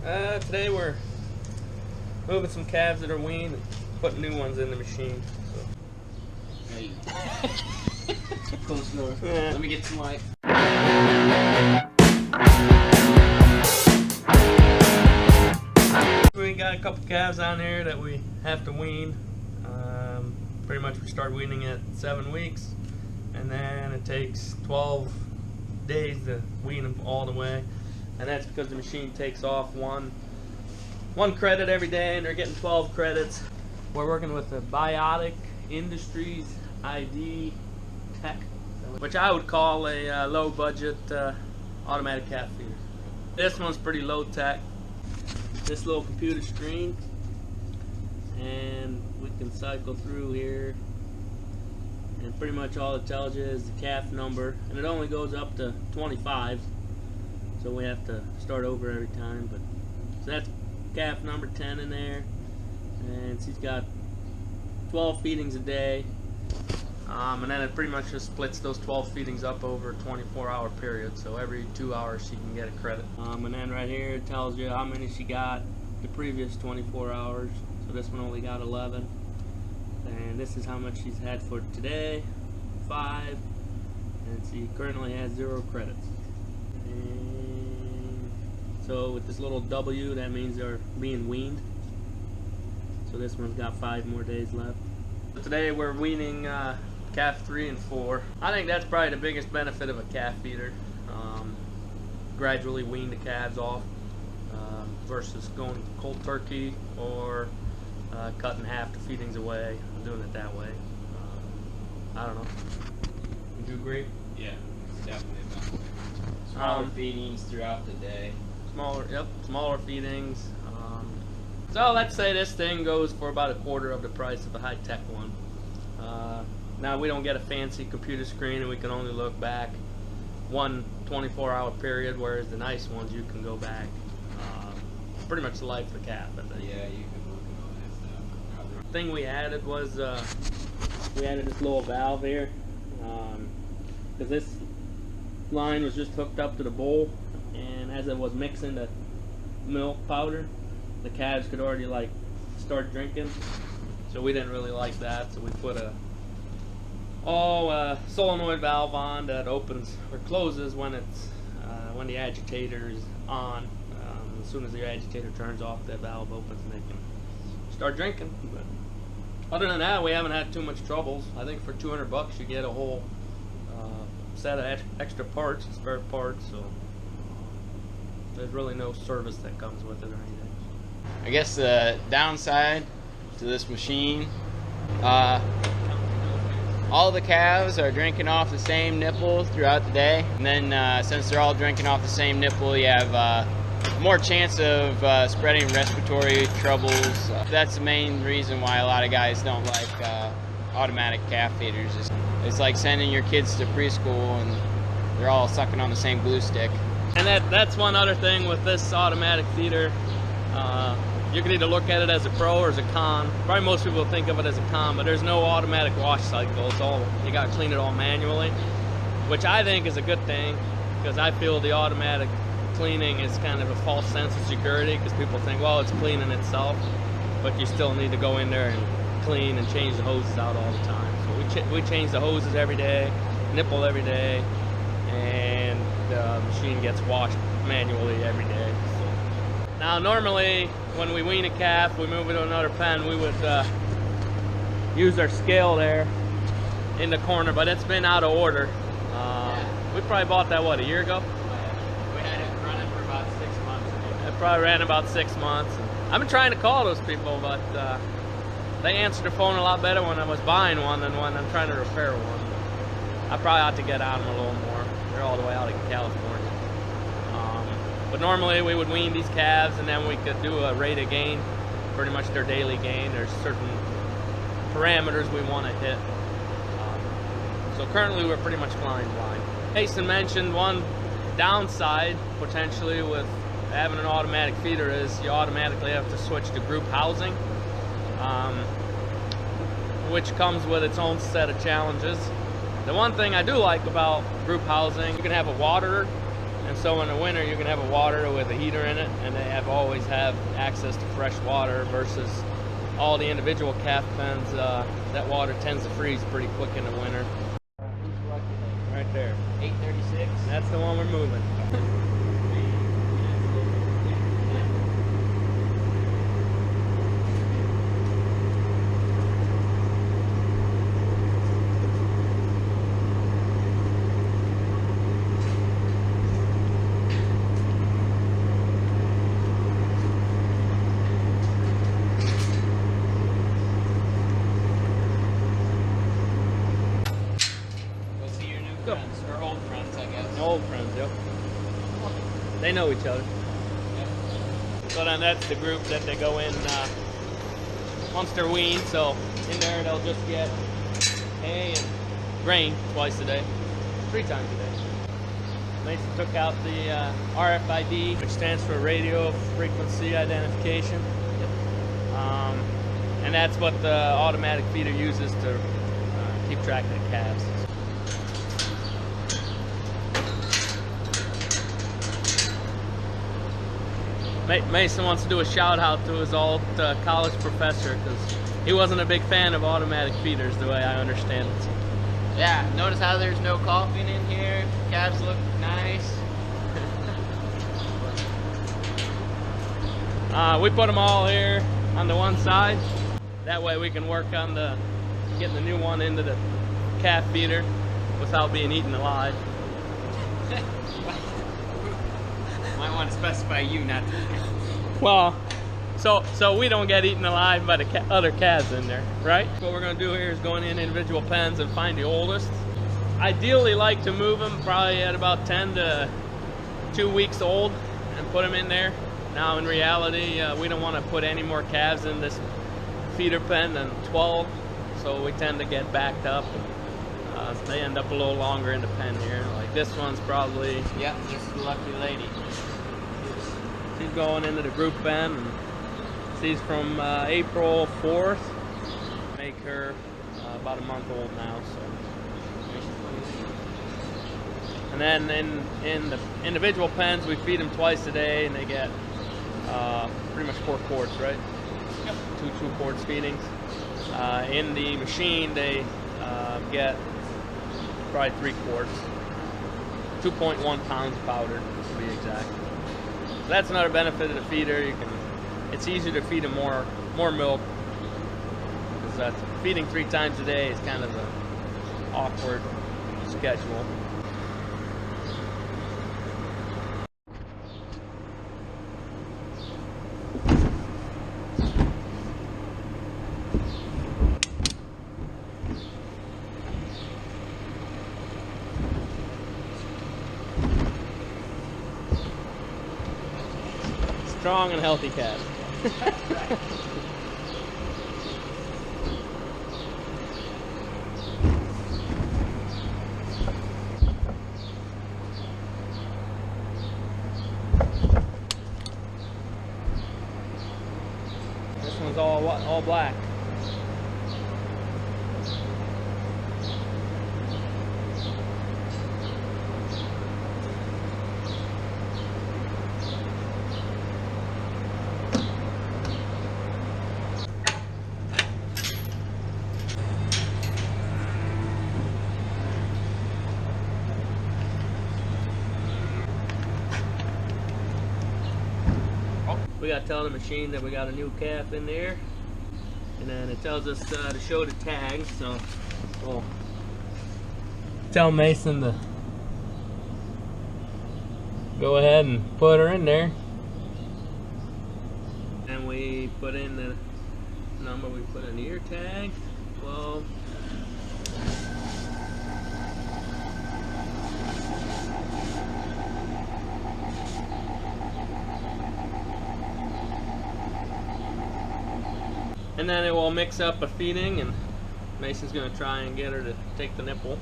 Today we're moving some calves that are weaned and putting new ones in the machine. So. Hey. Close the door. Yeah. Let me get some light. We got a couple calves on here that we have to wean. Pretty much we start weaning at 7 weeks, and then it takes 12 days to wean them all the way. And that's because the machine takes off one credit every day, and they're getting 12 credits. We're working with the Biotic Industries ID Tech, which I would call a low budget automatic calf feeder. This one's pretty low tech. This little computer screen, and we can cycle through here, and pretty much all it tells you is the calf number, and it only goes up to 25, so we have to start over every time. But so that's calf number 10 in there, and she's got 12 feedings a day, and then it pretty much just splits those 12 feedings up over a 24-hour period, so every 2 hours she can get a credit. And then right here it tells you how many she got the previous 24 hours, so this one only got 11, and this is how much she's had for today, 5, and she currently has 0 credits. And so with this little W, that means they're being weaned, so this one's got 5 more days left. Today we're weaning calf 3 and 4. I think that's probably the biggest benefit of a calf feeder. Gradually wean the calves off versus going cold turkey or cutting half the feedings away and doing it that way. I don't know. Would you agree? Yeah, it's definitely a better way. Smaller feedings throughout the day. Smaller feedings. So let's say this thing goes for about a quarter of the price of the high-tech one. Now we don't get a fancy computer screen, and we can only look back one 24-hour period, whereas the nice ones you can go back pretty much the life of the calf, I think. Yeah, you can look at all that stuff. The thing we added was we added this little valve here, because this line was just hooked up to the bowl, and as it was mixing the milk powder, the calves could already like start drinking, so we didn't really like that, so we put a solenoid valve on that opens or closes when it's when the agitator is on. As soon as the agitator turns off, that valve opens and they can start drinking. But other than that, we haven't had too much troubles. I think for $200 you get a whole set of extra parts, spare parts, so there's really no service that comes with it or anything. I guess the downside to this machine, all the calves are drinking off the same nipple throughout the day, and then since they're all drinking off the same nipple, you have more chance of spreading respiratory troubles. That's the main reason why a lot of guys don't like automatic calf feeders. It's like sending your kids to preschool and they're all sucking on the same glue stick. And that's one other thing with this automatic feeder. You can either look at it as a pro or as a con. Probably most people think of it as a con, but there's no automatic wash cycle. It's all, you got to clean it all manually, which I think is a good thing, because I feel the automatic cleaning is kind of a false sense of security, because people think, well, it's cleaning itself, but you still need to go in there and clean and change the hoses out all the time. So we change the hoses every day, nipple every day, and the machine gets washed manually every day. So. Now normally when we wean a calf, we move it to another pen, we would use our scale there in the corner, but it's been out of order. We probably bought that, what, a year ago? We had it running for about 6 months. It probably ran about 6 months. I've been trying to call those people, but they answered the phone a lot better when I was buying one than when I'm trying to repair one. I probably ought to get on them a little more. They're all the way out in California. But normally we would wean these calves, and then we could do a rate of gain, pretty much their daily gain. There's certain parameters we want to hit. So currently we're pretty much flying blind. Jason mentioned one downside potentially with having an automatic feeder is you automatically have to switch to group housing, which comes with its own set of challenges. The one thing I do like about group housing, you can have a waterer And so in the winter you can have a water with a heater in it, and they always have access to fresh water, versus all the individual calf pens, that water tends to freeze pretty quick in the winter. Right there. 836. That's the one we're moving. Friends, or old friends, I guess. Old friends, yep. They know each other. Yep. So then that's the group that they go in once they're weaned. So in there they'll just get hay and grain twice a day, 3 times a day. Mason took out the RFID, which stands for radio frequency identification. Yep. And that's what the automatic feeder uses to keep track of the calves. Mason wants to do a shout out to his old college professor, because he wasn't a big fan of automatic feeders, the way I understand it. Yeah, notice how there's no coughing in here. Calves look nice. We put them all here on the one side. That way we can work on getting the new one into the calf feeder without being eaten alive. Might want to specify you, not to. Well, so we don't get eaten alive by the other calves in there, right? What we're going to do here is go in individual pens and find the oldest. Ideally like to move them probably at about 10 to 2 weeks old and put them in there. Now in reality, we don't want to put any more calves in this feeder pen than 12, so we tend to get backed up. They end up a little longer in the pen here. Like this one's probably... Yep, this is the lucky lady. She's going into the group pen, and she's from April 4th. Make her about a month old now. So, and then in the individual pens, we feed them twice a day, and they get pretty much 4 quarts, right? Yep. 2 quarts feedings. In the machine, they get probably 3 quarts, 2.1 pounds powdered to be exact. So that's another benefit of the feeder. It's easier to feed them more milk, because feeding 3 times a day is kind of an awkward schedule. Strong and healthy cat. This one's all black. We got to tell the machine that we got a new calf in there, and then it tells us to show the tags. So we'll tell Mason to go ahead and put her in there, and we put in the number. We put in the ear tag 12. And then it will mix up a feeding, and Mason's going to try and get her to take the nipple.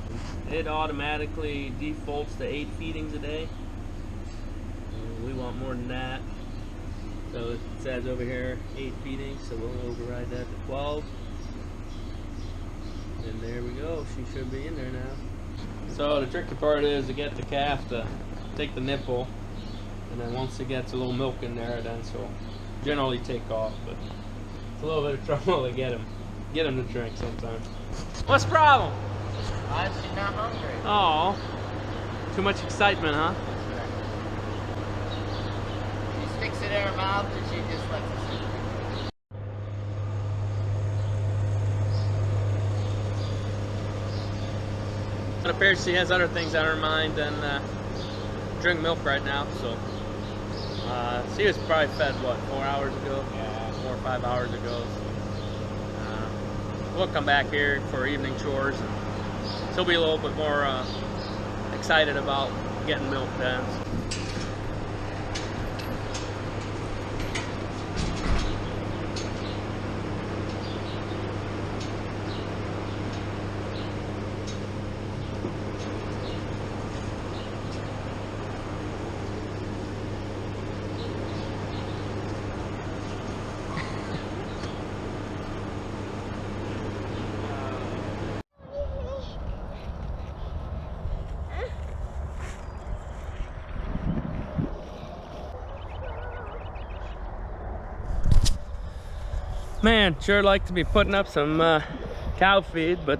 It automatically defaults to 8 feedings a day. We want more than that. So it says over here 8 feedings, so we'll override that to 12. And there we go, she should be in there now. So the tricky part is to get the calf to take the nipple, and then once it gets a little milk in there, then she'll generally take off. But it's a little bit of trouble to get him to drink sometimes. What's the problem? She's not hungry. Oh, too much excitement, huh? She sticks it in her mouth and she just lets it sit. It appears she has other things on her mind than drink milk right now. So she was probably fed what, 4 hours ago? Yeah. 4 or 5 hours ago. We'll come back here for evening chores, and she'll be a little bit more excited about getting milk then. Man, sure like to be putting up some cow feed, but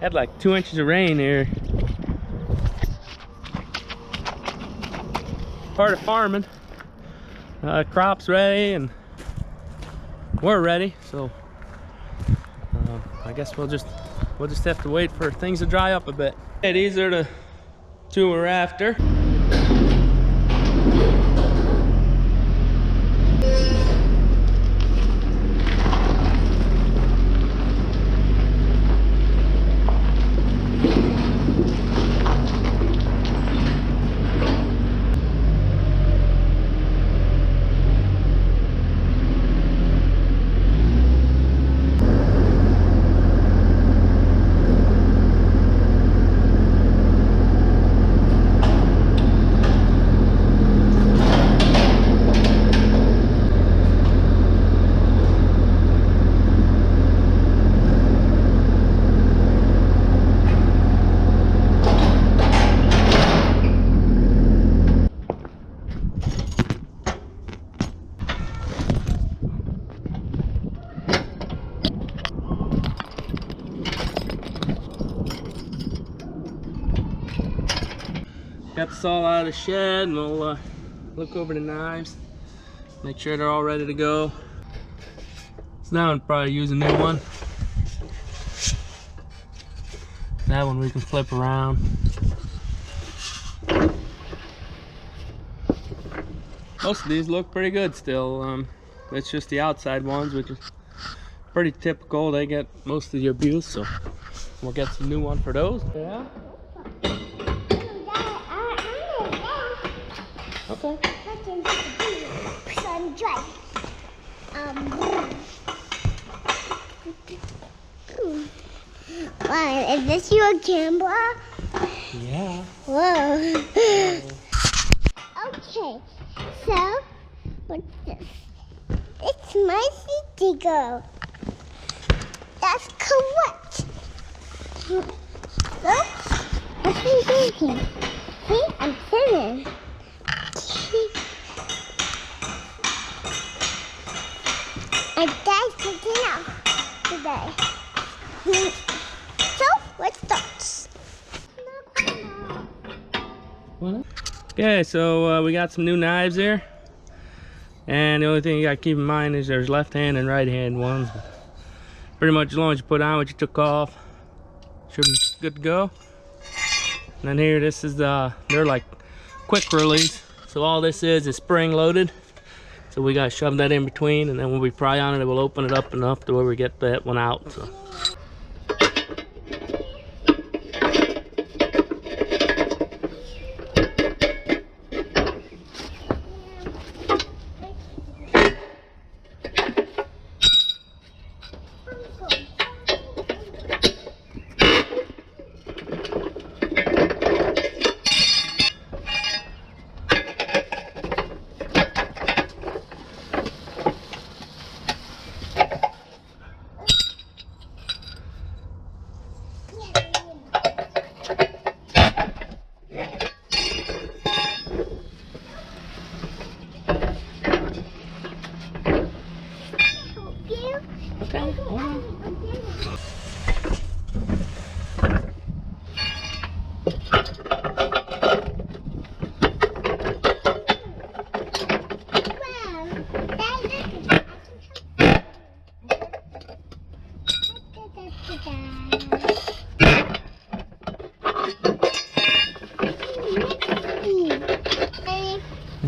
had like 2 inches of rain here. Part of farming. Crops ready and we're ready, so I guess we'll just have to wait for things to dry up a bit. Okay, these are the 2 we're after. Got this all out of the shed, and we'll look over the knives, make sure they're all ready to go. So now I'm probably use a new one. That one we can flip around. Most of these look pretty good still. It's just the outside ones, which is pretty typical. They get most of the abuse, so we'll get some new one for those. Yeah. Okay. Wow, is this your camera? Yeah. Whoa. Okay, so what's this? It's my city girl. That's correct. So, what's he doing here? See, I'm sitting. And Dad's cooking out today. So, let's start. Okay, so we got some new knives here. And the only thing you gotta keep in mind is there's left hand and right hand ones. Pretty much as long as you put on what you took off, should be good to go. And then here, this is they're like quick release. So all this is spring loaded. So we gotta shove that in between, and then when we pry on it, it will open it up enough to where we get that one out. So.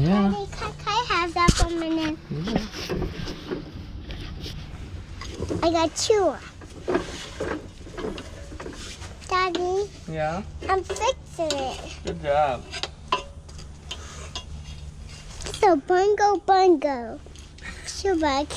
Yeah. Daddy, can I have that for a minute? Yeah. I got 2. Daddy, Yeah. I'm fixing it. Good job. So bungo. Shabak.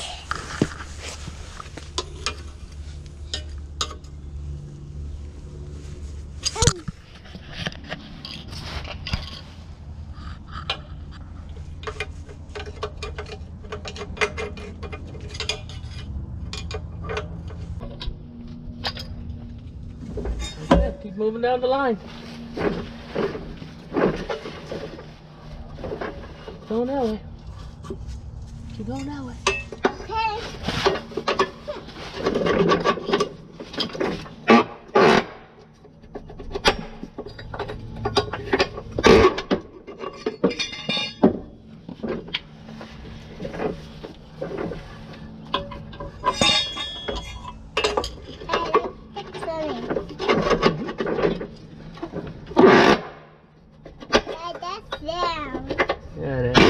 Yeah, keep moving down the line. Going that way. Keep going that way. Okay. Down. Yeah, it is.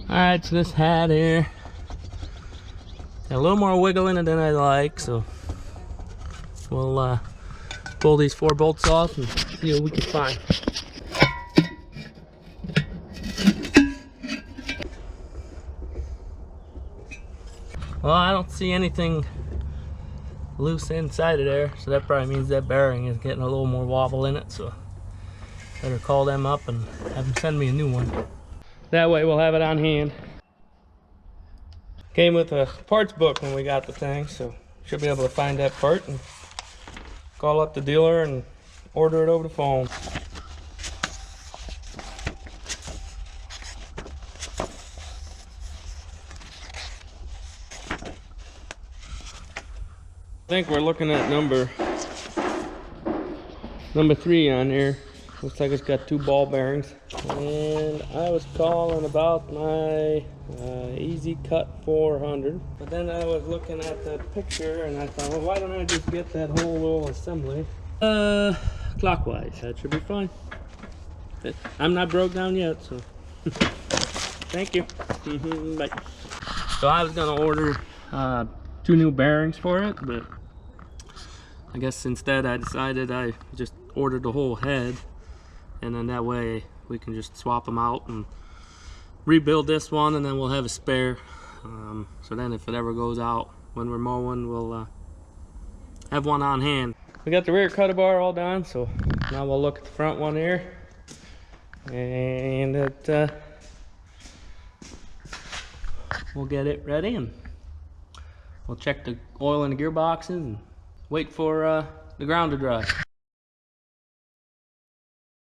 Alright, so this hat here got a little more wiggle in it than I like, so we'll pull these 4 bolts off and see what we can find. Well, I don't see anything loose inside of there, so that probably means that bearing is getting a little more wobble in it, so better call them up and have them send me a new one. That way we'll have it on hand. Came with a parts book when we got the thing, so should be able to find that part and call up the dealer and order it over the phone. I think we're looking at number 3 on here. Looks like it's got 2 ball bearings. And I was calling about my easycut 400. But then I was looking at the picture and I thought, well, why don't I just get that whole little assembly clockwise? That should be fine. I'm not broke down yet, so thank you. Bye. So I was gonna order 2 new bearings for it, but I guess instead I decided I just ordered the whole head, and then that way we can just swap them out and rebuild this one, and then we'll have a spare. So then if it ever goes out when we're mowing, we'll have one on hand. We got the rear cutter bar all done, so now we'll look at the front one here. And we'll get it ready and we'll check the oil in the gearboxes and wait for the ground to dry.